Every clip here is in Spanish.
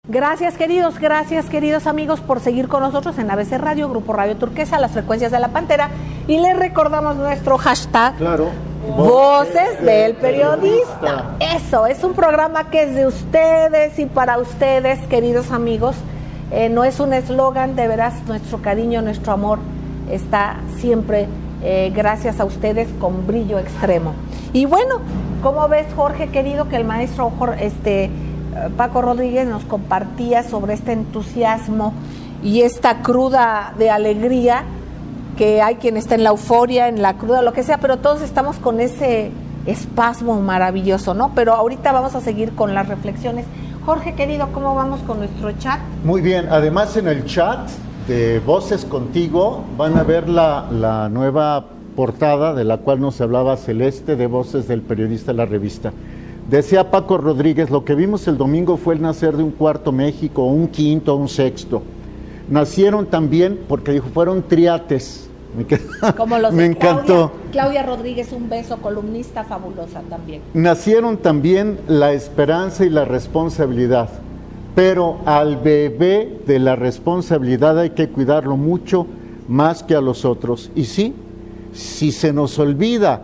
Gracias queridos amigos por seguir con nosotros en ABC Radio, Grupo Radio Turquesa, las frecuencias de la Pantera, y les recordamos nuestro hashtag, claro, Voces del Periodista. Eso, es un programa que es de ustedes y para ustedes, queridos amigos, no es un eslogan, de veras nuestro cariño, nuestro amor está siempre gracias a ustedes con brillo extremo. Y bueno, ¿cómo ves, Jorge querido, que el maestro Paco Rodríguez nos compartía sobre este entusiasmo y esta cruda de alegría, que hay quien está en la euforia, en la cruda, lo que sea, pero todos estamos con ese espasmo maravilloso, ¿no? Pero ahorita vamos a seguir con las reflexiones. Jorge querido, ¿cómo vamos con nuestro chat? Muy bien, además en el chat de Voces Contigo van a ver la nueva portada de la cual nos hablaba Celeste, de Voces del Periodista de la Revista. Decía Paco Rodríguez, lo que vimos el domingo fue el nacer de un cuarto México, un quinto, un sexto. Nacieron también, porque dijo, fueron triates. Como los me encantó. Claudia Rodríguez, un beso, columnista fabulosa también. Nacieron también la esperanza y la responsabilidad, pero al bebé de la responsabilidad hay que cuidarlo mucho más que a los otros. Y sí, si se nos olvida,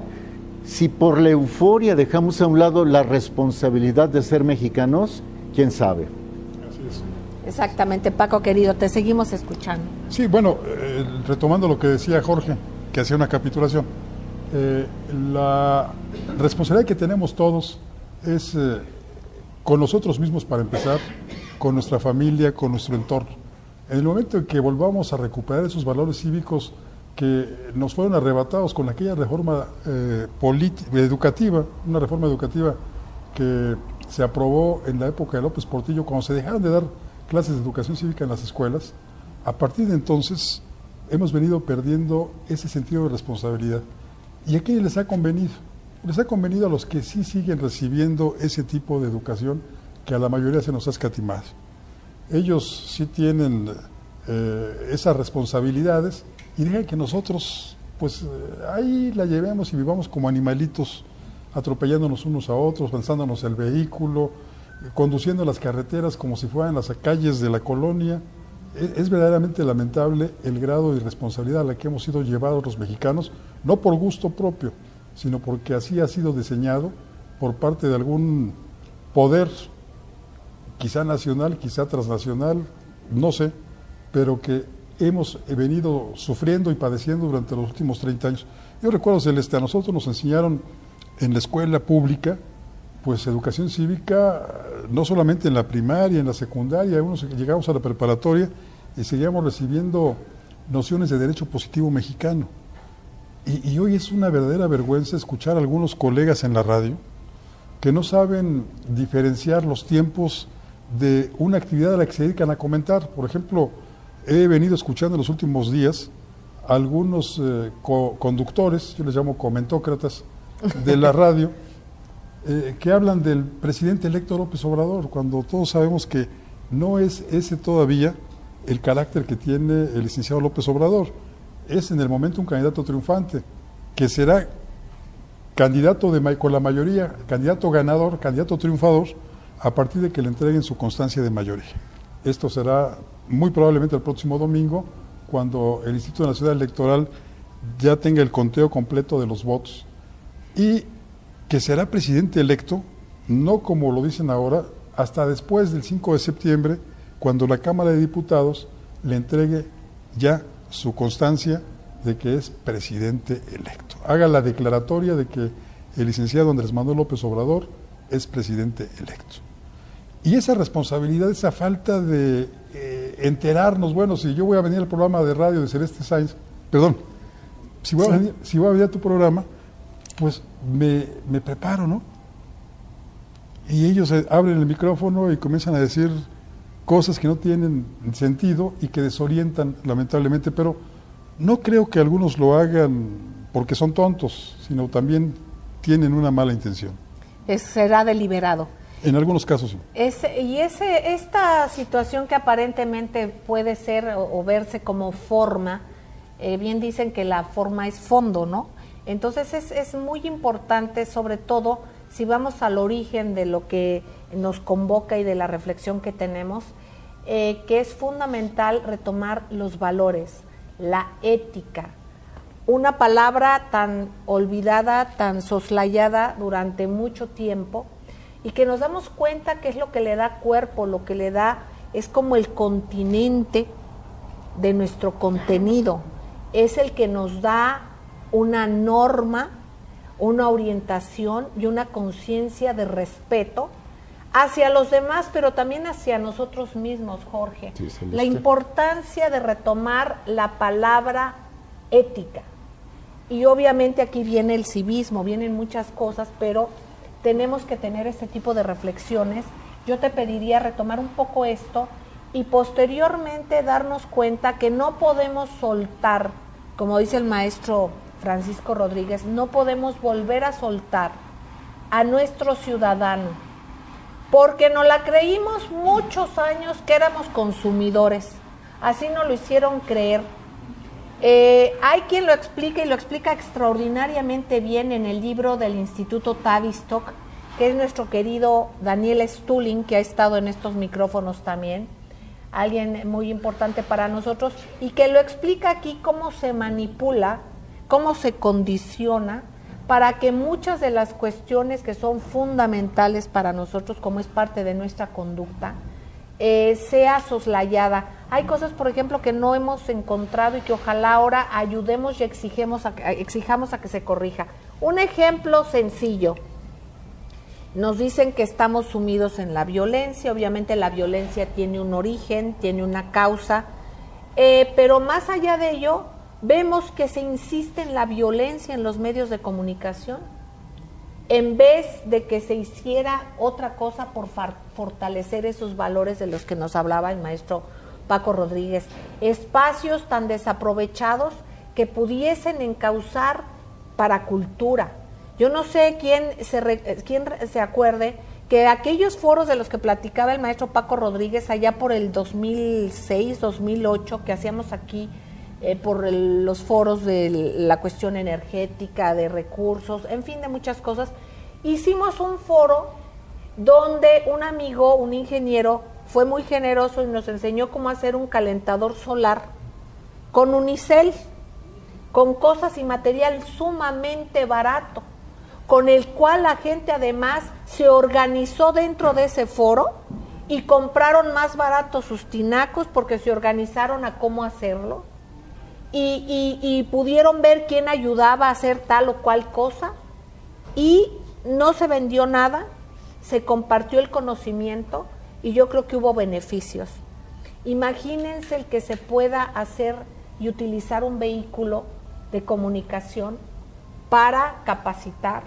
si por la euforia dejamos a un lado la responsabilidad de ser mexicanos, ¿quién sabe? Así es. Exactamente, Paco querido, te seguimos escuchando. Sí, bueno, retomando lo que decía Jorge, que hacía una capitulación, la responsabilidad que tenemos todos es con nosotros mismos para empezar, con nuestra familia, con nuestro entorno. En el momento en que volvamos a recuperar esos valores cívicos que nos fueron arrebatados con aquella reforma educativa, una reforma educativa que se aprobó en la época de López Portillo, cuando se dejaron de dar clases de educación cívica en las escuelas. A partir de entonces hemos venido perdiendo ese sentido de responsabilidad. ¿Y a quién les ha convenido? Les ha convenido a los que sí siguen recibiendo ese tipo de educación que a la mayoría se nos ha escatimado. Ellos sí tienen esas responsabilidades y dejan que nosotros, pues ahí la llevemos y vivamos como animalitos, atropellándonos unos a otros, lanzándonos el vehículo, conduciendo las carreteras como si fueran las calles de la colonia. Es verdaderamente lamentable el grado de irresponsabilidad a la que hemos sido llevados los mexicanos, no por gusto propio, sino porque así ha sido diseñado por parte de algún poder, quizá nacional, quizá transnacional, no sé, pero que hemos venido sufriendo y padeciendo durante los últimos 30 años. Yo recuerdo, Celeste, a nosotros nos enseñaron en la escuela pública, pues educación cívica, no solamente en la primaria, en la secundaria, algunos llegamos a la preparatoria y seguíamos recibiendo nociones de derecho positivo mexicano. Y hoy es una verdadera vergüenza escuchar a algunos colegas en la radio que no saben diferenciar los tiempos de una actividad a la que se dedican a comentar. Por ejemplo, he venido escuchando en los últimos días a algunos conductores, yo les llamo comentócratas, de la radio, que hablan del presidente electo López Obrador, cuando todos sabemos que no es ese todavía el carácter que tiene el licenciado López Obrador. Es en el momento un candidato triunfante, que será candidato con la mayoría, candidato ganador, candidato triunfador, a partir de que le entreguen su constancia de mayoría. Esto será muy probablemente el próximo domingo, cuando el Instituto Nacional Electoral ya tenga el conteo completo de los votos, y que será presidente electo, no como lo dicen ahora, hasta después del 5 de septiembre, cuando la Cámara de Diputados le entregue ya su constancia de que es presidente electo. Haga la declaratoria de que el licenciado Andrés Manuel López Obrador es presidente electo. Y esa responsabilidad, esa falta de enterarnos, bueno, si yo voy a venir al programa de radio de Celeste Sáenz, perdón, si voy a venir a tu programa, pues me preparo, ¿no? Y ellos abren el micrófono y comienzan a decir cosas que no tienen sentido y que desorientan lamentablemente, pero no creo que algunos lo hagan porque son tontos, sino también tienen una mala intención. Será deliberado. En algunos casos sí. Esta situación que aparentemente puede ser o verse como forma, bien dicen que la forma es fondo, ¿no? Entonces es muy importante, sobre todo, si vamos al origen de lo que nos convoca y de la reflexión que tenemos, que es fundamental retomar los valores, la ética, una palabra tan olvidada, tan soslayada durante mucho tiempo, y que nos damos cuenta que es lo que le da cuerpo, lo que le da, es como el continente de nuestro contenido, es el que nos da una norma, una orientación y una conciencia de respeto hacia los demás, pero también hacia nosotros mismos, Jorge. Sí, la importancia de retomar la palabra ética. Y obviamente aquí viene el civismo, vienen muchas cosas, pero tenemos que tener este tipo de reflexiones. Yo te pediría retomar un poco esto y posteriormente darnos cuenta que no podemos soltar, como dice el maestro Francisco Rodríguez, no podemos volver a soltar a nuestro ciudadano, porque nos la creímos muchos años que éramos consumidores, así nos lo hicieron creer. Hay quien lo explica y lo explica extraordinariamente bien en el libro del Instituto Tavistock, que es nuestro querido Daniel Stulin, que ha estado en estos micrófonos también, alguien muy importante para nosotros, y que lo explica aquí cómo se manipula, cómo se condiciona para que muchas de las cuestiones que son fundamentales para nosotros, como es parte de nuestra conducta, sea soslayada. Hay cosas, por ejemplo, que no hemos encontrado y que ojalá ahora ayudemos y exijamos a que se corrija. Un ejemplo sencillo. Nos dicen que estamos sumidos en la violencia. Obviamente la violencia tiene un origen, tiene una causa, pero más allá de ello, vemos que se insiste en la violencia en los medios de comunicación, en vez de que se hiciera otra cosa por fortalecer esos valores de los que nos hablaba el maestro Paco Rodríguez, espacios tan desaprovechados que pudiesen encauzar para cultura. Yo no sé quién se acuerde que aquellos foros de los que platicaba el maestro Paco Rodríguez allá por el 2006, 2008, que hacíamos aquí, por los foros de la cuestión energética, de recursos, en fin, de muchas cosas. Hicimos un foro donde un amigo, un ingeniero, fue muy generoso y nos enseñó cómo hacer un calentador solar con unicel, con cosas y material sumamente barato, con el cual la gente además se organizó dentro de ese foro y compraron más barato sus tinacos porque se organizaron a cómo hacerlo. Y pudieron ver quién ayudaba a hacer tal o cual cosa, y no se vendió nada, se compartió el conocimiento y yo creo que hubo beneficios. Imagínense el que se pueda hacer y utilizar un vehículo de comunicación para capacitar,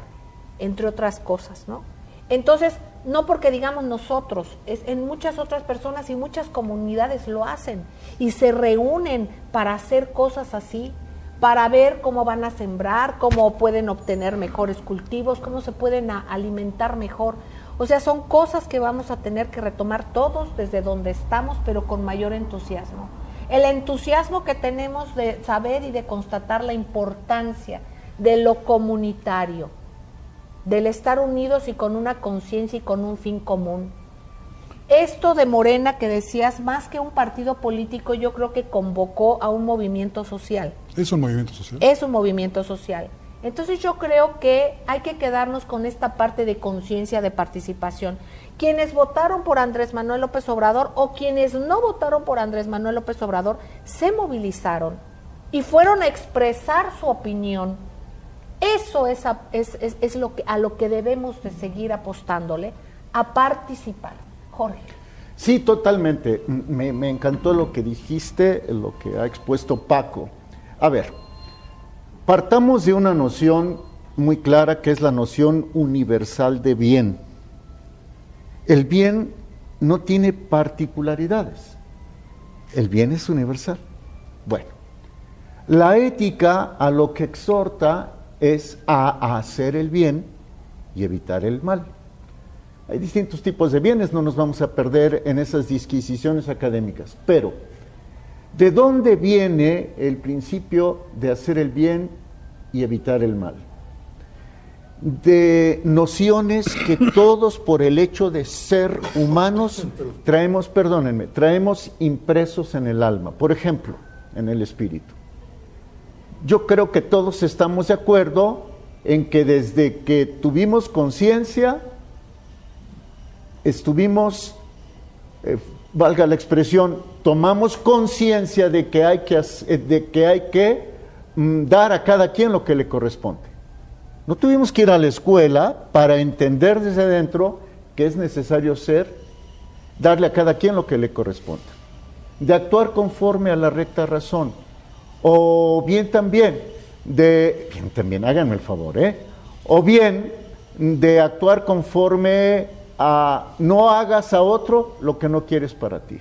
entre otras cosas, ¿no? Entonces, no porque digamos nosotros, en muchas otras personas y muchas comunidades lo hacen y se reúnen para hacer cosas así, para ver cómo van a sembrar, cómo pueden obtener mejores cultivos, cómo se pueden alimentar mejor. O sea, son cosas que vamos a tener que retomar todos desde donde estamos, pero con mayor entusiasmo. El entusiasmo que tenemos de saber y de constatar la importancia de lo comunitario, del estar unidos y con una conciencia y con un fin común. Esto de Morena que decías, más que un partido político, yo creo que convocó a un movimiento social. ¿Es un movimiento social? Es un movimiento social. Entonces yo creo que hay que quedarnos con esta parte de conciencia, de participación. Quienes votaron por Andrés Manuel López Obrador o quienes no votaron por Andrés Manuel López Obrador se movilizaron y fueron a expresar su opinión. Eso es a lo que debemos de seguir apostándole, a participar. Jorge. Sí, totalmente. Me encantó lo que dijiste, lo que ha expuesto Paco. A ver, partamos de una noción muy clara que es la noción universal de bien. El bien no tiene particularidades. El bien es universal. Bueno, la ética a lo que exhorta es a hacer el bien y evitar el mal. Hay distintos tipos de bienes, no nos vamos a perder en esas disquisiciones académicas, pero ¿de dónde viene el principio de hacer el bien y evitar el mal? de nociones que todos por el hecho de ser humanos traemos, perdónenme, traemos impresos en el alma, por ejemplo, en el espíritu. Yo creo que todos estamos de acuerdo en que desde que tuvimos conciencia, estuvimos, valga la expresión, tomamos conciencia de que hay que dar a cada quien lo que le corresponde. No tuvimos que ir a la escuela para entender desde adentro que es necesario darle a cada quien lo que le corresponde, de actuar conforme a la recta razón, o bien también, háganme el favor, o bien de actuar conforme a no hagas a otro lo que no quieres para ti.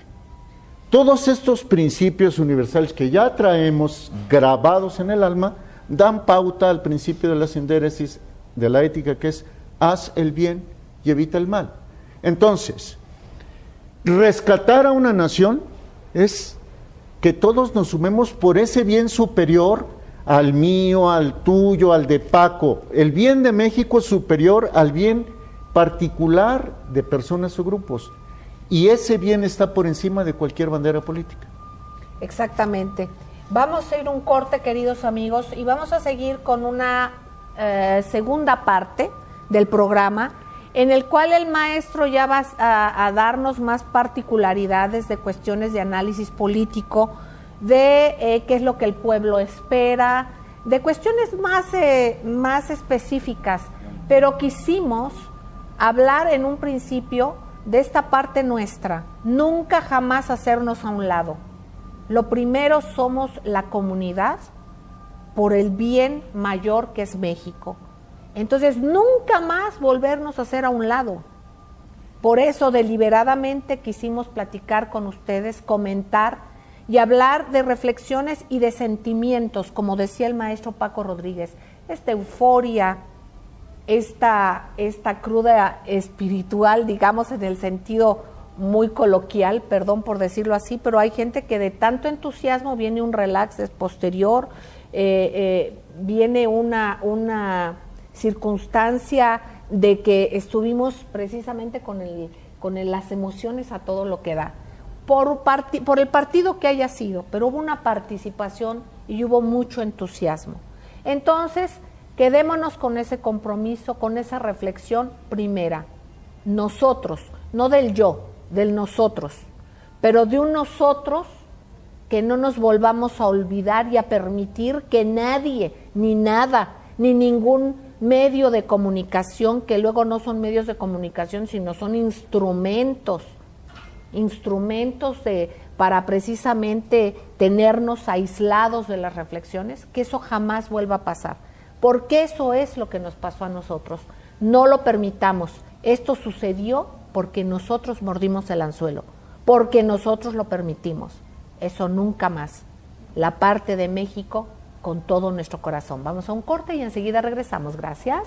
Todos estos principios universales que ya traemos grabados en el alma dan pauta al principio de la sindéresis de la ética, que es haz el bien y evita el mal. Entonces, rescatar a una nación es que todos nos sumemos por ese bien superior al mío, al tuyo, al de Paco. El bien de México es superior al bien particular de personas o grupos, y ese bien está por encima de cualquier bandera política. Exactamente. Vamos a ir a un corte, queridos amigos, y vamos a seguir con una segunda parte del programa, en el cual el maestro ya va a darnos más particularidades de cuestiones de análisis político, de qué es lo que el pueblo espera, de cuestiones más específicas, pero quisimos hablar en un principio de esta parte nuestra, nunca jamás hacernos a un lado. Lo primero, somos la comunidad por el bien mayor que es México. Entonces, nunca más volvernos a hacer a un lado. Por eso, deliberadamente quisimos platicar con ustedes, comentar y hablar de reflexiones y de sentimientos, como decía el maestro Paco Rodríguez, esta euforia, esta cruda espiritual, digamos, en el sentido muy coloquial, perdón por decirlo así, pero hay gente que de tanto entusiasmo viene un relax posterior, viene una circunstancia de que estuvimos precisamente con las emociones a todo lo que da, por el partido que haya sido, pero hubo una participación y hubo mucho entusiasmo. Entonces, quedémonos con ese compromiso, con esa reflexión primera, nosotros, no del yo, del nosotros, pero de un nosotros que no nos volvamos a olvidar y a permitir que nadie, ni nada, ni ningún medio de comunicación, que luego no son medios de comunicación, sino son instrumentos para precisamente tenernos aislados de las reflexiones, que eso jamás vuelva a pasar, porque eso es lo que nos pasó a nosotros. No lo permitamos, esto sucedió porque nosotros mordimos el anzuelo, porque nosotros lo permitimos. Eso nunca más. La parte de México con todo nuestro corazón. Vamos a un corte y enseguida regresamos. Gracias.